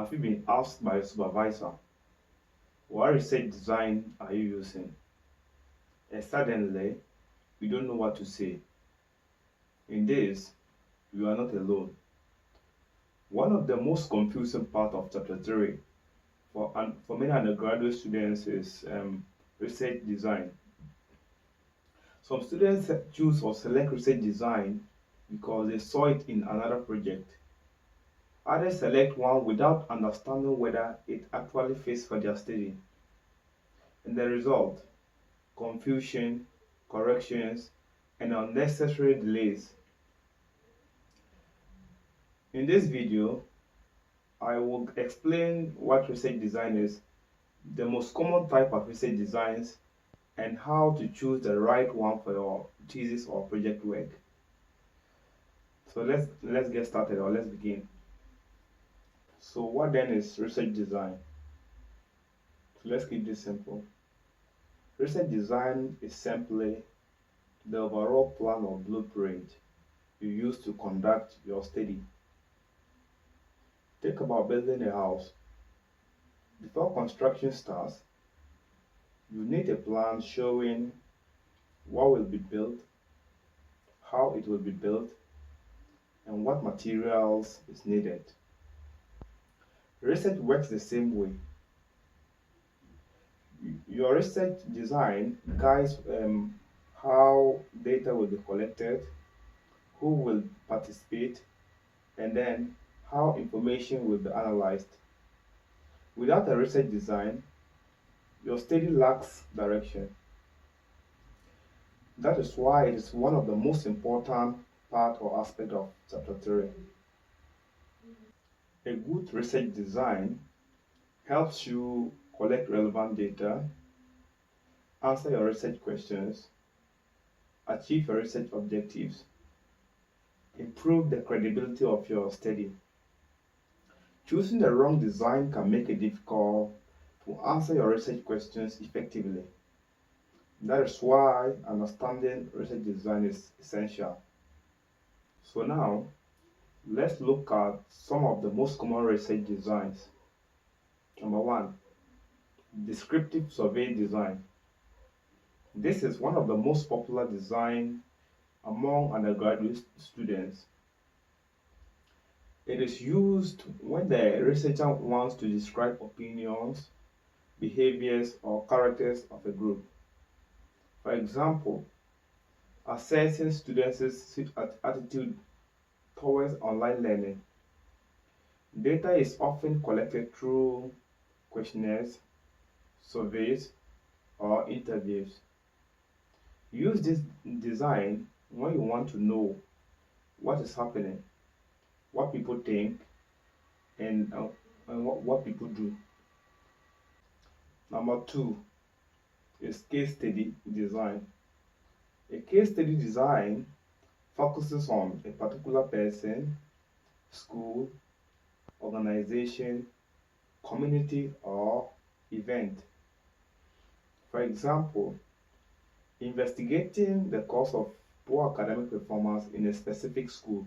Have you been asked by a supervisor, what research design are you using? And suddenly, you don't know what to say. In this, you are not alone. One of the most confusing parts of chapter 3 for many undergraduate students is research design. Some students choose or select research design because they saw it in another project. Others select one without understanding whether it actually fits for their study. And the result, confusion, corrections, and unnecessary delays. In this video, I will explain what research design is, the most common type of research designs, and how to choose the right one for your thesis or project work. So let's get started, or let's begin. So what then is research design? So let's keep this simple. Research design is simply the overall plan or blueprint you use to conduct your study. Think about building a house. Before construction starts, you need a plan showing what will be built, how it will be built, and what materials is needed. Research works the same way. Your research design guides how data will be collected, who will participate, and then how information will be analyzed. Without a research design, your study lacks direction. That is why it is one of the most important part or aspect of chapter 3. A good research design helps you collect relevant data, answer your research questions, achieve your research objectives, improve the credibility of your study. Choosing the wrong design can make it difficult to answer your research questions effectively. That is why understanding research design is essential. So now, let's look at some of the most common research designs. Number 1, descriptive survey design. This is one of the most popular designs among undergraduate students. It is used when the researcher wants to describe opinions, behaviors, or characters of a group. For example, assessing students' attitude towards online learning. Data is often collected through questionnaires, surveys, or interviews. Use this design when you want to know what is happening, what people think, and what people do. Number 2 is case study design. A case study design focuses on a particular person, school, organization, community, or event. For example, investigating the cause of poor academic performance in a specific school.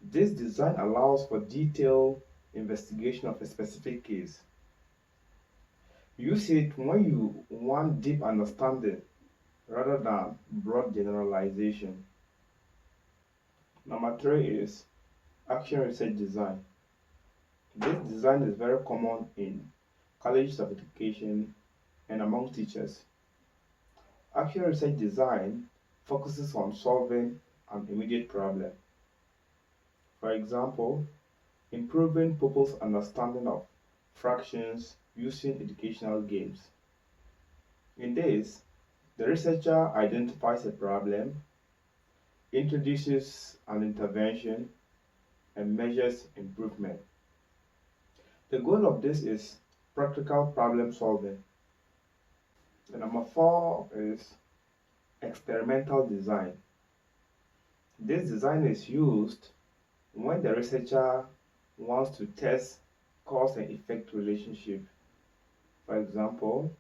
This design allows for detailed investigation of a specific case. Use it when you want deep understanding rather than broad generalization. Number 3 is action research design. This design is very common in colleges of education and among teachers. Action research design focuses on solving an immediate problem. For example, improving pupils' understanding of fractions using educational games. In this, the researcher identifies a problem, introduces an intervention, and measures improvement. The goal of this is practical problem solving. And number 4 is experimental design. This design is used when the researcher wants to test cause and effect relationship. For example,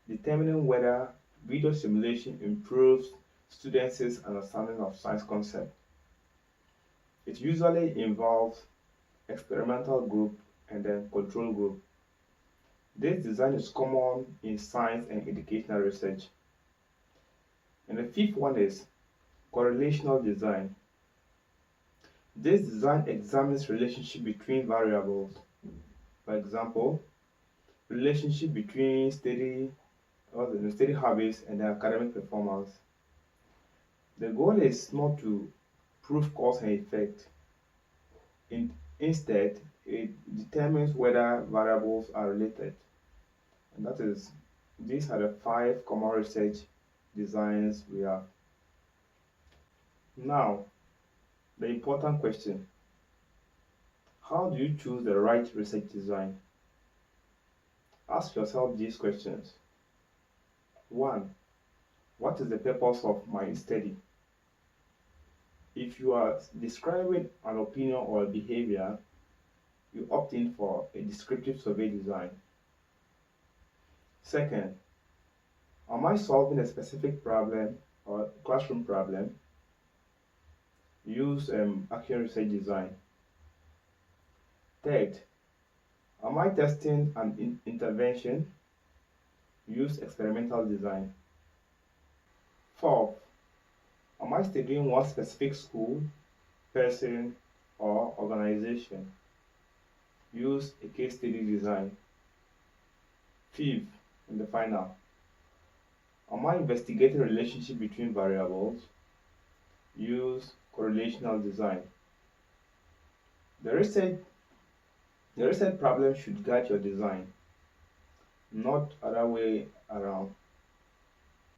determining whether video simulation improves students' understanding of science concepts. It usually involves experimental group, and then control group. This design is common in science and educational research. And the fifth one is correlational design. This design examines relationship between variables. For example, relationship between steady habits and academic performance. The goal is not to prove cause and effect. Instead, it determines whether variables are related. And these are the 5 common research designs we have. Now, the important question: how do you choose the right research design? Ask yourself these questions. 1. What is the purpose of my study? If you are describing an opinion or a behavior, you opt in for a descriptive survey design. Second, am I solving a specific problem or classroom problem? Use action research design. Third, am I testing an intervention? Use experimental design. Fourth, am I studying one specific school, person, or organization? Use a case study design. Fifth, and the final, am I investigating relationship between variables? Use correlational design. The research problem should guide your design, not other way around.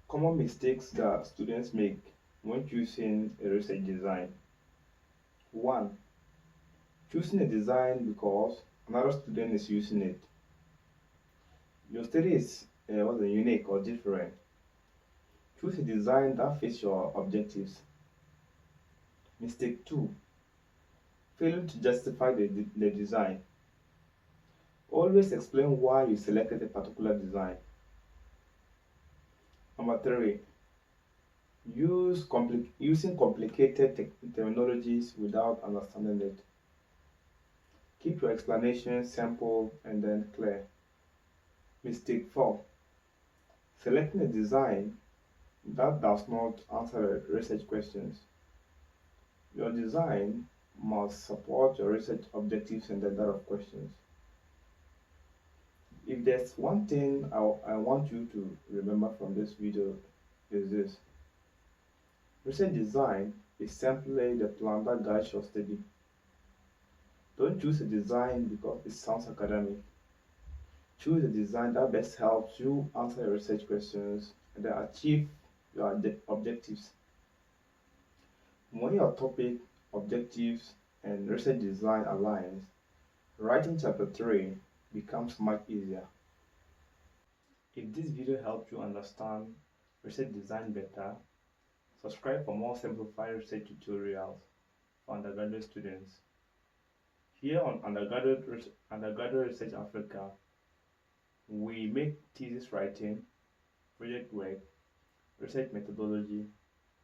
Common mistakes that students make when choosing a research design. 1. Choosing a design because another student is using it. Your study is unique or different. Choose a design that fits your objectives. Mistake 2. Failing to justify the design. Always explain why you selected a particular design. Number 3. Using complicated terminologies without understanding it. Keep your explanation simple and then clear. Mistake 4. Selecting a design that does not answer the research questions. Your design must support your research objectives and the set of questions. If there's one thing I want you to remember from this video, is this: research design is simply the plan that guides your study. Don't choose a design because it sounds academic. Choose a design that best helps you answer your research questions and then achieve your objectives. When your topic, objectives, and research design aligns, writing chapter 3 becomes much easier. If this video helped you understand research design better, subscribe for more simplified research tutorials for undergraduate students. Here on Undergraduate Research Africa, we make thesis writing, project work, research methodology,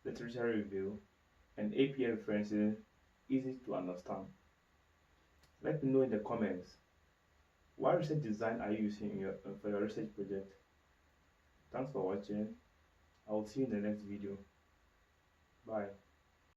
literature review, and APA referencing easy to understand. Let me know in the comments, what research design are you using for your research project? Thanks for watching. I will see you in the next video. Bye.